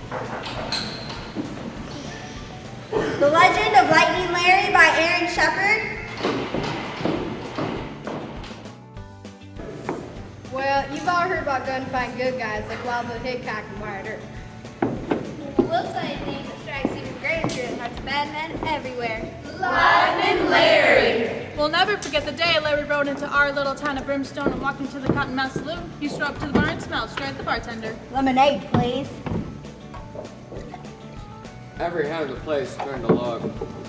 The Legend of Lightning Larry by Shepard. Well, you've all heard about gunfighting good guys like Wildwood Hickok and Wyatt Earp. We'll tell you things that strikes even greater fear than hearts of bad men everywhere. Lightning Larry! We'll never forget the day Larry rode into our little town of Brimstone and walked into the Cottonmouth Saloon. He strode up to the bar and smiled straight at the bartender. Lemonade, please. Every head of the place turned to look.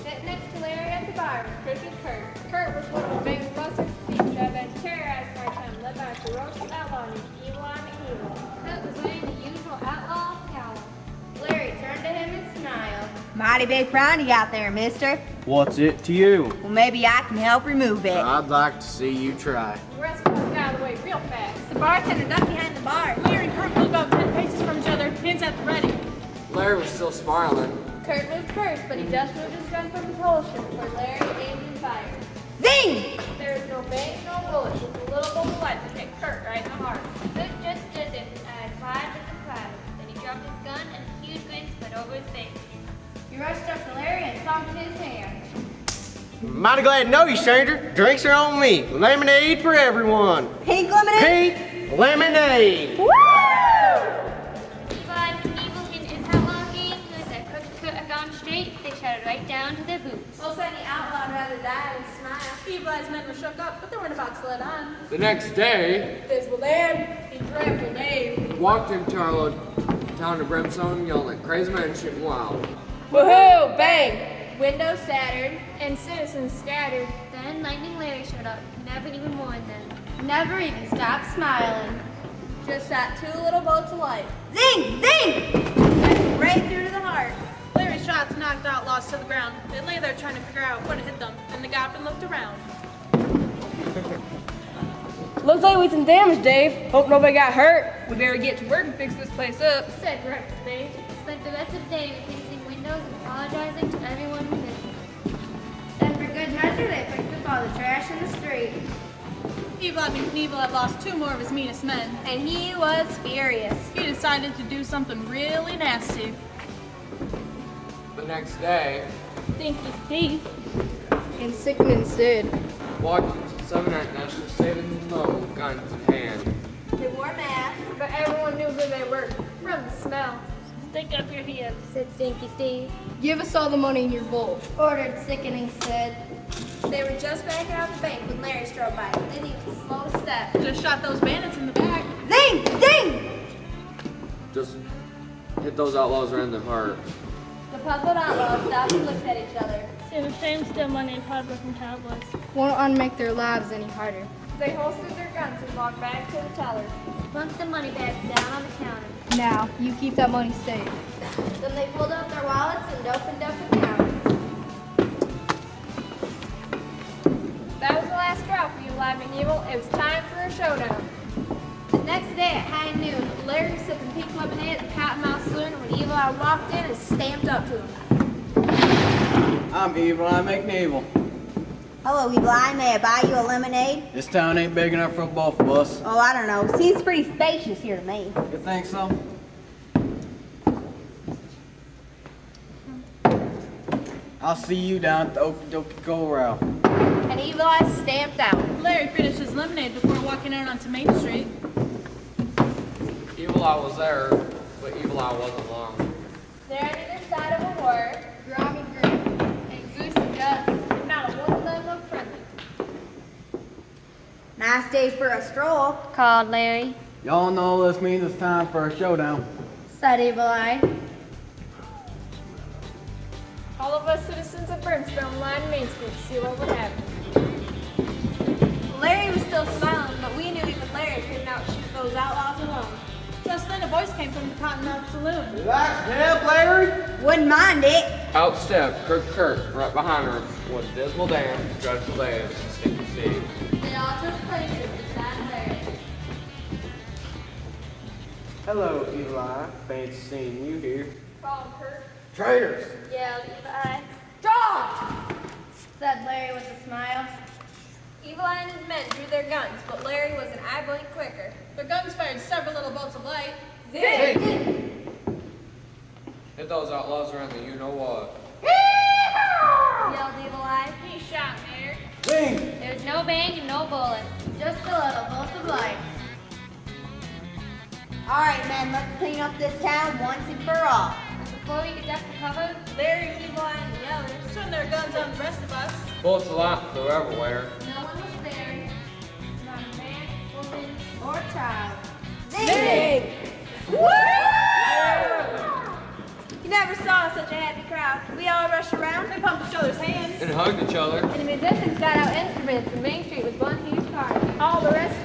Sitting next to Larry at the bar was Christian Kurt. Kurt was one of the big busters who had been terrorized by time led by a ferocious outlaw named Evil Eye McEvil. Kurt was wearing the usual outlaw cowl. Larry turned to him and smiled. Mighty big frown you got there, mister. What's it to you? Well, maybe I can help remove it. I'd like to see you try. The rest of us got away real fast. The bartender ducked behind the bar. Larry and Kurt moved about 10 paces from each other, hands at the ready. Larry was still smiling. Kurt moved first, but he just moved his gun from his holster before Larry aimed and fired. Zing! There was no bang, no bullet, just a little bolt of lead that hit Kurt right in the heart. Kurt just stood there, quiet as a cloud. Then he dropped his gun and a huge grin spread over his face. He rushed up to Larry and thumped his hand. Mighty glad to know you, stranger. Drinks are on me. Lemonade for everyone. Pink lemonade? Pink lemonade. Woo! Levi and Evil in his outlaw gang, as that Kurt could have gone straight, they shouted right down to their boots. Most any outlaw would rather die than smile. Evil Eye's men were shook up, but they weren't about to let on. The next day, Visible Dan, he dreadful Dave. walked into our little town of Brimstone yelling at crazy men shooting wild. Woohoo! Bang! Windows shattered and citizens scattered. Then Lightning Larry showed up, never even warned them. Never even stopped smiling. Just shot two little bolts of light. Zing! Zing! Right through to the heart. Larry's shots knocked outlaws to the ground. They lay there trying to figure out what hit them, and they got up and looked around. Looks like we did some damage, Dave. Hope nobody got hurt. We better get to work and fix this place up. Said breakfast, Dave. Spent the rest of the day replacing windows and apologizing to everyone who visited. Then for good measure, they picked up all the trash in the street. Evil Eye McEvil had lost 2 more of his meanest men. And he was furious. He decided to do something really nasty. The next day, Stinky Steve. And Sickman Sid. walked into 7 National Savings Loan with guns in hand. They wore masks. But everyone knew who they were from the smell. Stick up your heels, said Stinky Steve. Give us all the money in your bowl. Ordered Sickening Sid. They were just backing out the bank when Larry strode by. They didn't even slow a step. Just shot those bandits in the back. Zing! Zing! Just hit those outlaws right in the heart. The puzzled outlaws stopped and looked at each other. They were same still money and hardworking cowboys. Won't unmake their lives any harder. They holstered their guns and walked back to the teller. Bunked the money bags down on the counter. Now, you keep that money safe. Then they pulled out their wallets and opened up accounts. That was the last straw for you, Lightning Evil. It was time for a showdown. The next day at high noon, Larry was sipping pink lemonade at the Cottonmouth Saloon when Evil Eye walked in and stamped up to him. I'm Evil Eye McEvil. Hello, Evil Eye. May I buy you a lemonade? This town ain't big enough for both of us. Oh, I don't know. Seems pretty spacious here to me. You think so? I'll see you down at the Okie Dokie Corral. And Evil Eye stamped out. Larry finished his lemonade before walking out onto Main Street. Evil Eye was there, but Evil Eye wasn't long. There on either side of a word, Grommy grinned, and Goose and Gus, and not a one of them looked friendly. Nice day for a stroll, Called Larry. Y'all know this means it's time for a showdown. said Evil Eye. All of us citizens of Brimstone lined Main Street to see what would happen. Larry was still smiling, but we knew even Larry couldn't outshoot those outlaws alone. Just then a voice came from the Cottonmouth Saloon. Relax, help, Larry! Wouldn't mind it. Out stepped Kurt, right behind her was Dismal Dan, Dreadful Dave, and Stinky Steve. They all took places beside Larry. Hello, Evil Eye. Fancy seeing you here. Called Kurt, Traitors! Yelled Evil Eye. "Draw!" Said Larry with a smile. Evil Eye and his men drew their guns, but Larry was an eye blink quicker. Their guns fired several little bolts of light. Zing! Hit those outlaws around the you-know-what. Yelled Evil Eye. He shot there. Bing! There was no bang and no bullet. Just a little bolt of light. All right, men, let's clean up this town once and for all. Before we could duck for cover, Larry, Evil Eye, and the others turned their guns on the rest of us. Bullets of light flew everywhere. No one was spared. Not a man, woman, Or child. Zing! You never saw such a happy crowd. We all rushed around. They pumped each other's hands. And hugged each other. and the musicians got out instruments, and Main Street was one huge party. All the rest